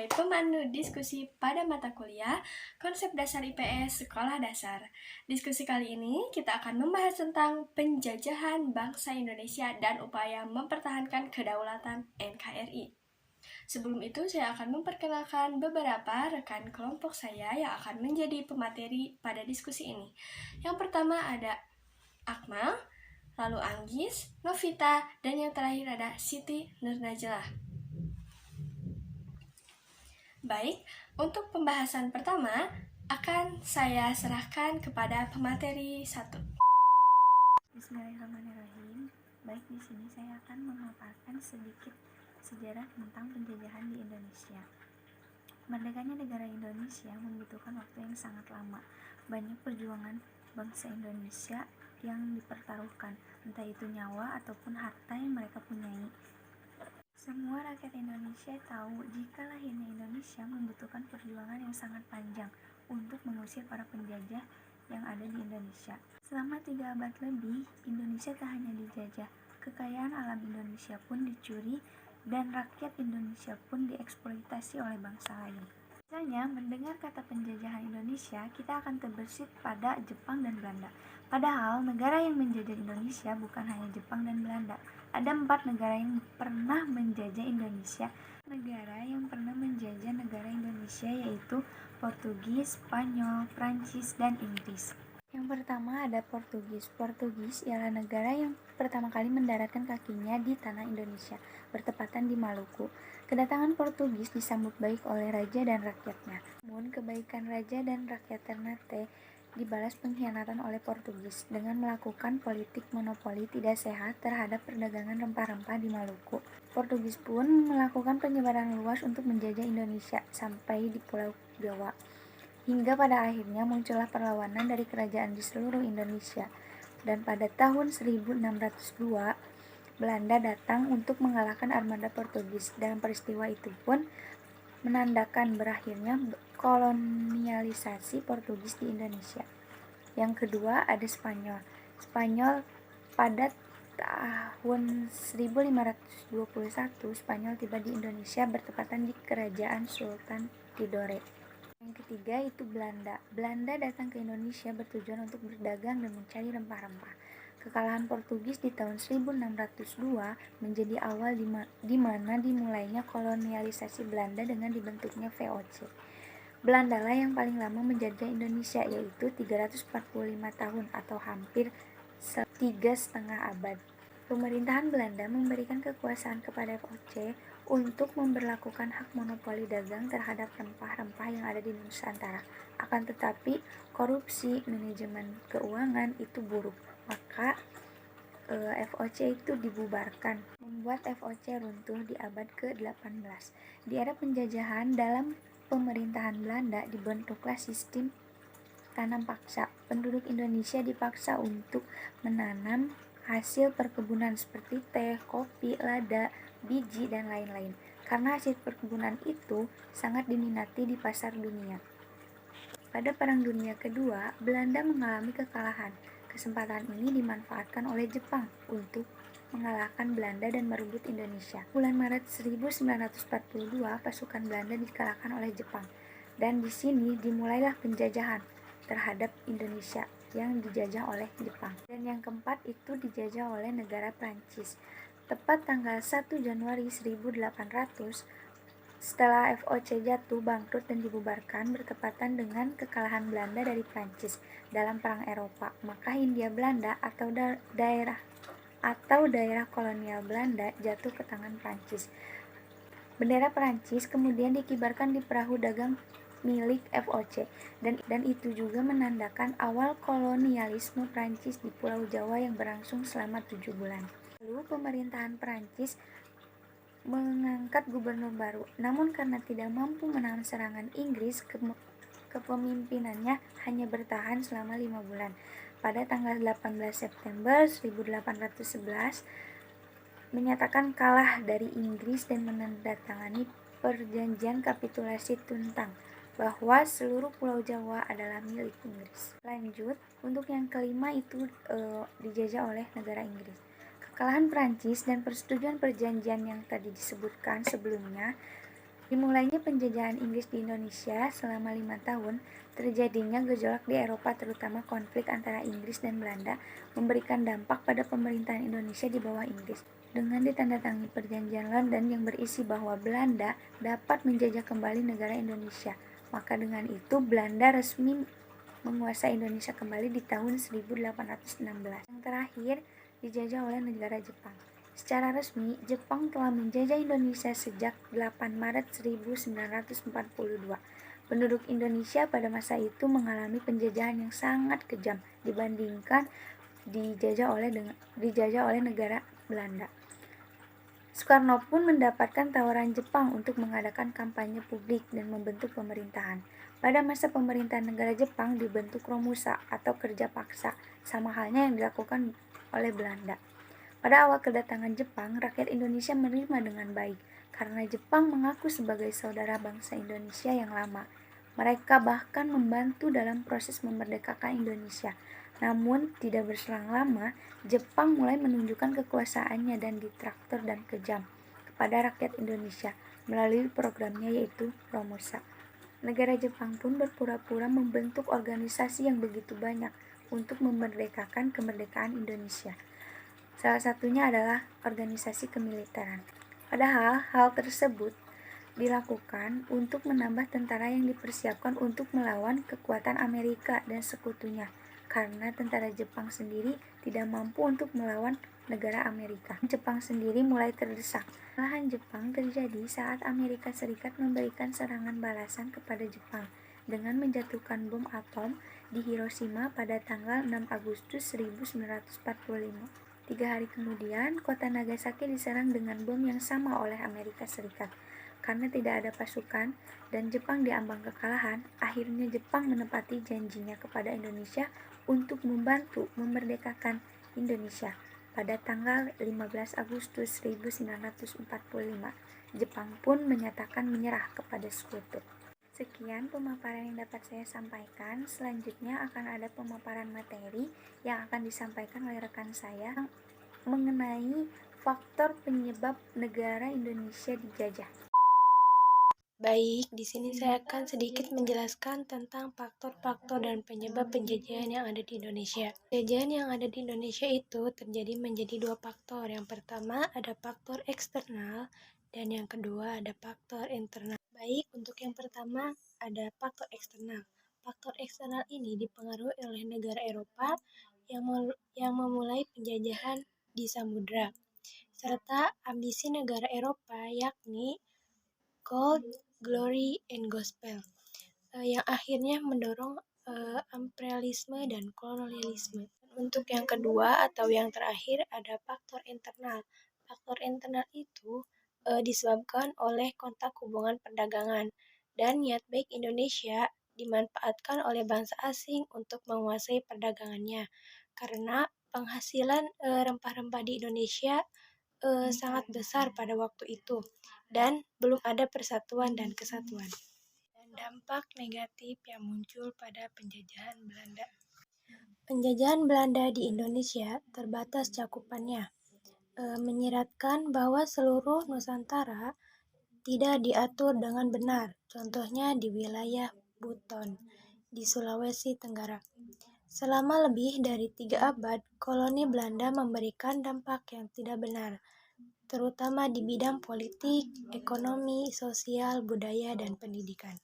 sebagai pemandu diskusi pada mata kuliah Konsep Dasar IPS Sekolah Dasar. Diskusi kali ini kita akan membahas tentang penjajahan bangsa Indonesia dan upaya mempertahankan kedaulatan NKRI. Sebelum itu, saya akan memperkenalkan beberapa rekan kelompok saya yang akan menjadi pemateri pada diskusi ini. Yang pertama ada Akmal, lalu Anggis, Novita, dan yang terakhir ada Siti Nurnajlah. Baik, untuk pembahasan pertama akan saya serahkan kepada pemateri 1. Bismillahirrahmanirrahim. Baik, di sini saya akan memaparkan sedikit sejarah tentang penjajahan di Indonesia. Merdekanya negara Indonesia membutuhkan waktu yang sangat lama. Banyak perjuangan bangsa Indonesia yang dipertaruhkan, entah itu nyawa ataupun harta yang mereka punyai. Semua rakyat Indonesia tahu jika lahirnya Indonesia membutuhkan perjuangan yang sangat panjang untuk mengusir para penjajah yang ada di Indonesia. Selama 3 abad lebih, Indonesia tak hanya dijajah, kekayaan alam Indonesia pun dicuri dan rakyat Indonesia pun dieksploitasi oleh bangsa lain. Biasanya mendengar kata penjajahan Indonesia, kita akan terbersit pada Jepang dan Belanda. Padahal negara yang menjajah Indonesia bukan hanya Jepang dan Belanda. Ada 4 negara yang pernah menjajah Indonesia. Negara yang pernah menjajah negara Indonesia yaitu Portugis, Spanyol, Prancis, dan Inggris. Yang pertama ada Portugis. Portugis ialah negara yang pertama kali mendaratkan kakinya di tanah Indonesia, bertepatan di Maluku. Kedatangan Portugis disambut baik oleh raja dan rakyatnya. Namun kebaikan raja dan rakyat Ternate dibalas pengkhianatan oleh Portugis dengan melakukan politik monopoli tidak sehat terhadap perdagangan rempah-rempah di Maluku. Portugis pun melakukan penyebaran luas untuk menjajah Indonesia sampai di Pulau Jawa. Hingga pada akhirnya muncullah perlawanan dari kerajaan di seluruh Indonesia. Dan pada tahun 1602, Belanda datang untuk mengalahkan armada Portugis. Dalam peristiwa itu pun menandakan berakhirnya kolonialisasi Portugis di Indonesia. Yang kedua ada Spanyol. Spanyol pada tahun 1521 Spanyol tiba di Indonesia bertepatan di kerajaan Sultan Tidore. Yang ketiga itu Belanda. Belanda datang ke Indonesia bertujuan untuk berdagang dan mencari rempah-rempah. Kekalahan Portugis di tahun 1602 menjadi awal di mana dimulainya kolonialisasi Belanda dengan dibentuknya VOC. Belanda lah yang paling lama menjajah Indonesia, yaitu 345 tahun atau hampir 3,5 abad. Pemerintahan Belanda memberikan kekuasaan kepada VOC untuk memberlakukan hak monopoli dagang terhadap rempah-rempah yang ada di Nusantara. Akan tetapi, korupsi manajemen keuangan itu buruk. Maka VOC itu dibubarkan, membuat VOC runtuh di abad ke-18. Di era penjajahan dalam pemerintahan Belanda dibentuklah sistem tanam paksa. Penduduk Indonesia dipaksa untuk menanam hasil perkebunan seperti teh, kopi, lada, biji, dan lain-lain. Karena hasil perkebunan itu sangat diminati di pasar dunia. Pada Perang Dunia Kedua, Belanda mengalami kekalahan. Kesempatan ini dimanfaatkan oleh Jepang untuk mengalahkan Belanda dan merebut Indonesia. Bulan Maret 1942, pasukan Belanda dikalahkan oleh Jepang. Dan di sini dimulailah penjajahan terhadap Indonesia yang dijajah oleh Jepang. Dan yang keempat itu dijajah oleh negara Prancis. Tepat tanggal 1 Januari 1800, setelah VOC jatuh, bangkrut, dan dibubarkan bertepatan dengan kekalahan Belanda dari Prancis dalam Perang Eropa, maka Hindia Belanda atau daerah kolonial Belanda jatuh ke tangan Prancis. Bendera Prancis kemudian dikibarkan di perahu dagang milik VOC dan itu juga menandakan awal kolonialisme Prancis di Pulau Jawa yang berlangsung selama 7 bulan. Lalu pemerintahan Prancis mengangkat gubernur baru, namun karena tidak mampu menahan serangan Inggris, kepemimpinannya hanya bertahan selama 5 bulan. Pada tanggal 18 September 1811 menyatakan kalah dari Inggris dan menandatangani perjanjian kapitulasi Tuntang bahwa seluruh Pulau Jawa adalah milik Inggris. Lanjut, untuk yang kelima itu dijajah oleh negara Inggris. Kekalahan Prancis dan persetujuan perjanjian yang tadi disebutkan sebelumnya Dimulainya penjajahan Inggris di Indonesia selama 5 tahun, terjadinya gejolak di Eropa terutama konflik antara Inggris dan Belanda memberikan dampak pada pemerintahan Indonesia di bawah Inggris. Dengan ditandatangani perjanjian London yang berisi bahwa Belanda dapat menjajah kembali negara Indonesia, maka dengan itu Belanda resmi menguasai Indonesia kembali di tahun 1816. Yang terakhir, dijajah oleh negara Jepang. Secara resmi, Jepang telah menjajah Indonesia sejak 8 Maret 1942. Penduduk Indonesia pada masa itu mengalami penjajahan yang sangat kejam dibandingkan dijajah oleh negara Belanda. Soekarno pun mendapatkan tawaran Jepang untuk mengadakan kampanye publik dan membentuk pemerintahan. Pada masa pemerintahan negara Jepang dibentuk Romusa atau kerja paksa, sama halnya yang dilakukan oleh Belanda. Pada awal kedatangan Jepang, rakyat Indonesia menerima dengan baik karena Jepang mengaku sebagai saudara bangsa Indonesia yang lama. Mereka bahkan membantu dalam proses memerdekakan Indonesia. Namun, tidak berselang lama, Jepang mulai menunjukkan kekuasaannya dan ditraktor dan kejam kepada rakyat Indonesia melalui programnya yaitu Romusa. Negara Jepang pun berpura-pura membentuk organisasi yang begitu banyak untuk memerdekakan kemerdekaan Indonesia. Salah satunya adalah organisasi kemiliteran. Padahal hal tersebut dilakukan untuk menambah tentara yang dipersiapkan untuk melawan kekuatan Amerika dan sekutunya, karena tentara Jepang sendiri tidak mampu untuk melawan negara Amerika. Jepang sendiri mulai terdesak. Kekalahan Jepang terjadi saat Amerika Serikat memberikan serangan balasan kepada Jepang dengan menjatuhkan bom atom di Hiroshima pada tanggal 6 Agustus 1945. 3 hari kemudian, kota Nagasaki diserang dengan bom yang sama oleh Amerika Serikat. Karena tidak ada pasukan dan Jepang diambang kekalahan, akhirnya Jepang menepati janjinya kepada Indonesia untuk membantu memerdekakan Indonesia. Pada tanggal 15 Agustus 1945, Jepang pun menyatakan menyerah kepada sekutu. Sekian pemaparan yang dapat saya sampaikan. Selanjutnya akan ada pemaparan materi yang akan disampaikan oleh rekan saya mengenai faktor penyebab negara Indonesia dijajah. Baik, di sini saya akan sedikit menjelaskan tentang faktor-faktor dan penyebab penjajahan yang ada di Indonesia. Penjajahan yang ada di Indonesia itu terjadi menjadi 2 faktor. Yang pertama ada faktor eksternal dan yang kedua ada faktor internal. Baik, untuk yang pertama ada faktor eksternal. Faktor eksternal ini dipengaruhi oleh negara Eropa yang memulai penjajahan di samudra, serta ambisi negara Eropa yakni Gold, Glory, and Gospel, yang akhirnya mendorong imperialisme dan kolonialisme. Untuk yang kedua atau yang terakhir ada faktor internal. Faktor internal itu disebabkan oleh kontak hubungan perdagangan dan niat baik Indonesia dimanfaatkan oleh bangsa asing untuk menguasai perdagangannya. Karena penghasilan rempah-rempah di Indonesia sangat besar pada waktu itu dan belum ada persatuan dan kesatuan. Dan dampak negatif yang muncul pada penjajahan Belanda. Penjajahan Belanda di Indonesia terbatas cakupannya, menyiratkan bahwa seluruh Nusantara tidak diatur dengan benar, contohnya di wilayah Buton, di Sulawesi Tenggara. Selama lebih dari 3 abad, koloni Belanda memberikan dampak yang tidak benar, terutama di bidang politik, ekonomi, sosial, budaya, dan pendidikan.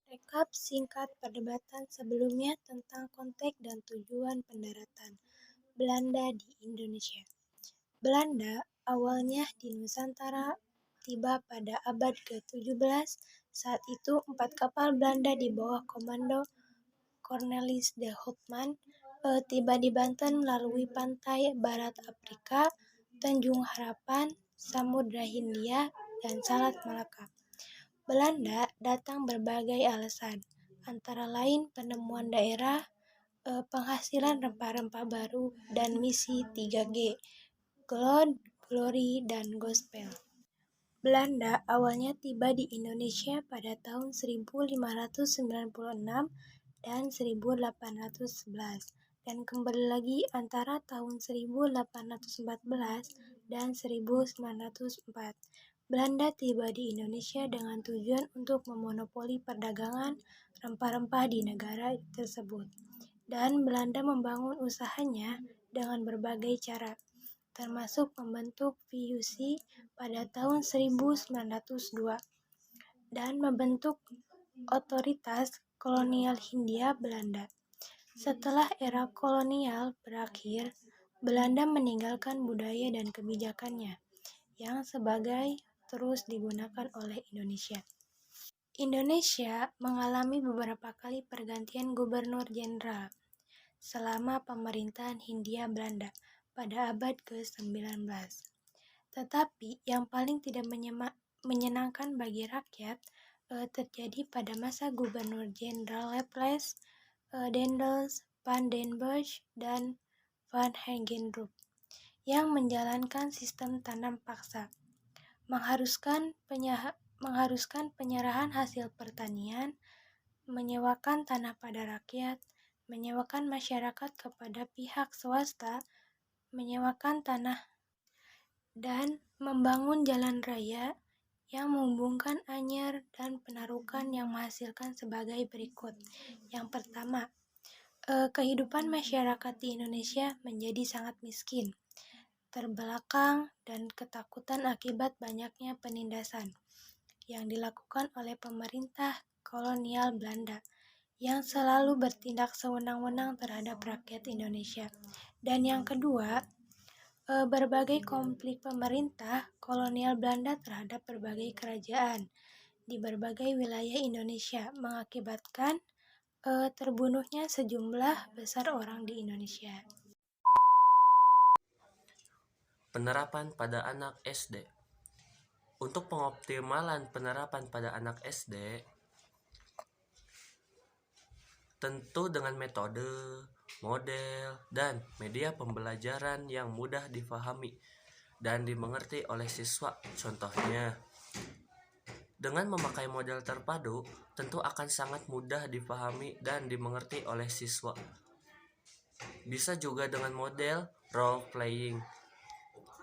Rekap singkat perdebatan sebelumnya tentang konteks dan tujuan pendaratan Belanda di Indonesia. Belanda awalnya di Nusantara tiba pada abad ke-17. Saat itu 4 kapal Belanda di bawah komando Cornelis de Houtman tiba di Banten melalui pantai barat Afrika, Tanjung Harapan, Samudra Hindia, dan Selat Malaka. Belanda datang berbagai alasan, antara lain penemuan daerah, penghasilan rempah-rempah baru, dan misi 3G, Gold, Glory, dan Gospel. Belanda awalnya tiba di Indonesia pada tahun 1596 dan 1811 dan kembali lagi antara tahun 1814 dan 1904. Belanda tiba di Indonesia dengan tujuan untuk memonopoli perdagangan rempah-rempah di negara tersebut. Dan Belanda membangun usahanya dengan berbagai cara, termasuk membentuk VOC pada tahun 1902 dan membentuk otoritas kolonial Hindia Belanda. Setelah era kolonial berakhir, Belanda meninggalkan budaya dan kebijakannya yang sebagai terus digunakan oleh Indonesia. Indonesia mengalami beberapa kali pergantian gubernur jenderal selama pemerintahan Hindia Belanda pada abad ke-19. Tetapi yang paling tidak menyenangkan bagi rakyat terjadi pada masa Gubernur Jenderal Laplace, Daendels, Van den Bosch, dan Van Hagendrup yang menjalankan sistem tanam paksa, mengharuskan penyerahan hasil pertanian, menyewakan tanah pada rakyat, menyewakan masyarakat kepada pihak swasta, menyewakan tanah, dan membangun jalan raya yang menghubungkan Anyer dan Penarukan yang menghasilkan sebagai berikut. Yang pertama, kehidupan masyarakat di Indonesia menjadi sangat miskin, terbelakang, dan ketakutan akibat banyaknya penindasan yang dilakukan oleh pemerintah kolonial Belanda yang selalu bertindak sewenang-wenang terhadap rakyat Indonesia. Dan yang kedua, berbagai konflik pemerintah kolonial Belanda terhadap berbagai kerajaan di berbagai wilayah Indonesia mengakibatkan terbunuhnya sejumlah besar orang di Indonesia. Penerapan pada anak SD. Untuk pengoptimalan penerapan pada anak SD, tentu dengan metode, model, dan media pembelajaran yang mudah difahami dan dimengerti oleh siswa. Contohnya, dengan memakai model terpadu, tentu akan sangat mudah difahami dan dimengerti oleh siswa. Bisa juga dengan model role playing,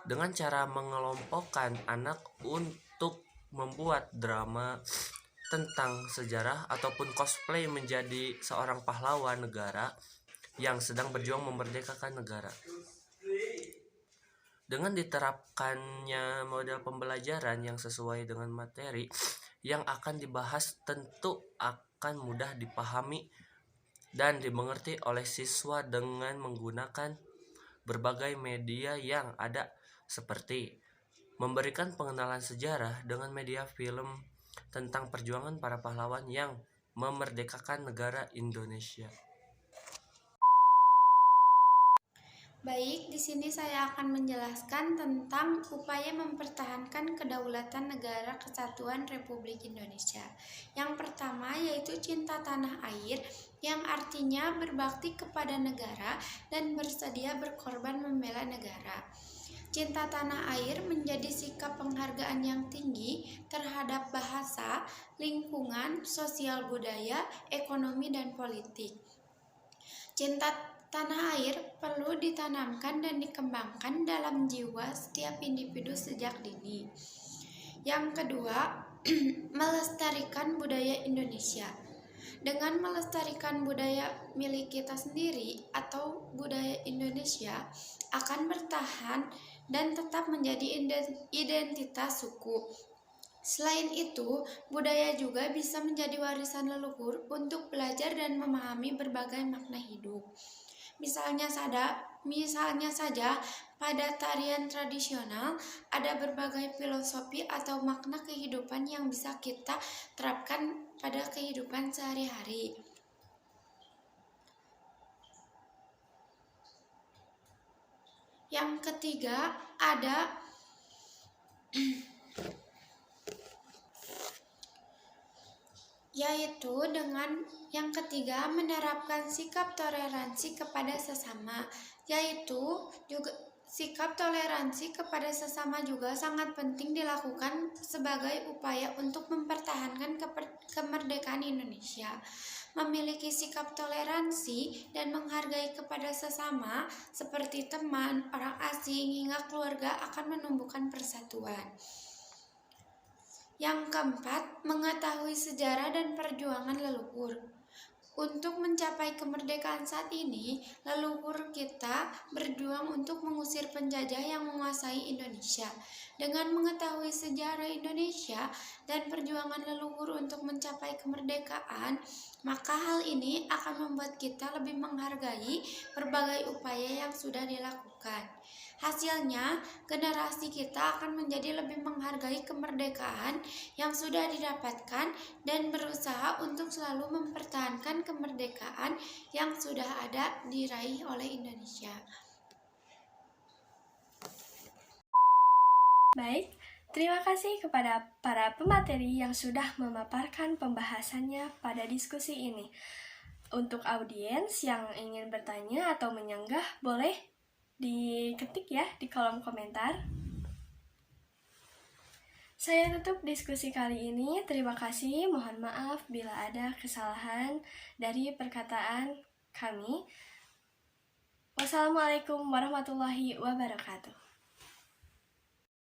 dengan cara mengelompokkan anak untuk membuat drama tentang sejarah ataupun cosplay menjadi seorang pahlawan negara yang sedang berjuang memerdekakan negara. Dengan diterapkannya model pembelajaran yang sesuai dengan materi yang akan dibahas, tentu akan mudah dipahami dan dimengerti oleh siswa dengan menggunakan berbagai media yang ada, seperti memberikan pengenalan sejarah dengan media film tentang perjuangan para pahlawan yang memerdekakan negara Indonesia. Baik, di sini saya akan menjelaskan tentang upaya mempertahankan kedaulatan negara kesatuan Republik Indonesia. Yang pertama yaitu cinta tanah air, yang artinya berbakti kepada negara dan bersedia berkorban membela negara. Cinta tanah air menjadi sikap penghargaan yang tinggi terhadap bahasa, lingkungan, sosial budaya, ekonomi, dan politik. Cinta tanah air perlu ditanamkan dan dikembangkan dalam jiwa setiap individu sejak dini. Yang kedua, melestarikan budaya Indonesia. Dengan melestarikan budaya milik kita sendiri atau budaya Indonesia akan bertahan dan tetap menjadi identitas suku. Selain itu, budaya juga bisa menjadi warisan leluhur untuk belajar dan memahami berbagai makna hidup. Misalnya saja, pada tarian tradisional ada berbagai filosofi atau makna kehidupan yang bisa kita terapkan pada kehidupan sehari-hari. Yang ketiga ada yaitu dengan yang ketiga menerapkan sikap toleransi kepada sesama, yaitu juga sikap toleransi kepada sesama juga sangat penting dilakukan sebagai upaya untuk mempertahankan kemerdekaan Indonesia. Memiliki sikap toleransi dan menghargai kepada sesama seperti teman, orang asing, hingga keluarga akan menumbuhkan persatuan. Yang keempat, mengetahui sejarah dan perjuangan leluhur. Untuk mencapai kemerdekaan saat ini, leluhur kita berjuang untuk mengusir penjajah yang menguasai Indonesia. Dengan mengetahui sejarah Indonesia dan perjuangan leluhur untuk mencapai kemerdekaan, maka hal ini akan membuat kita lebih menghargai berbagai upaya yang sudah dilakukan. Hasilnya, generasi kita akan menjadi lebih menghargai kemerdekaan yang sudah didapatkan dan berusaha untuk selalu mempertahankan kemerdekaan yang sudah ada diraih oleh Indonesia. Baik, terima kasih kepada para pemateri yang sudah memaparkan pembahasannya pada diskusi ini. Untuk audiens yang ingin bertanya atau menyanggah, boleh diketik ya di kolom komentar. Saya tutup diskusi kali ini. Terima kasih. Mohon maaf bila ada kesalahan dari perkataan kami. Wassalamualaikum warahmatullahi wabarakatuh.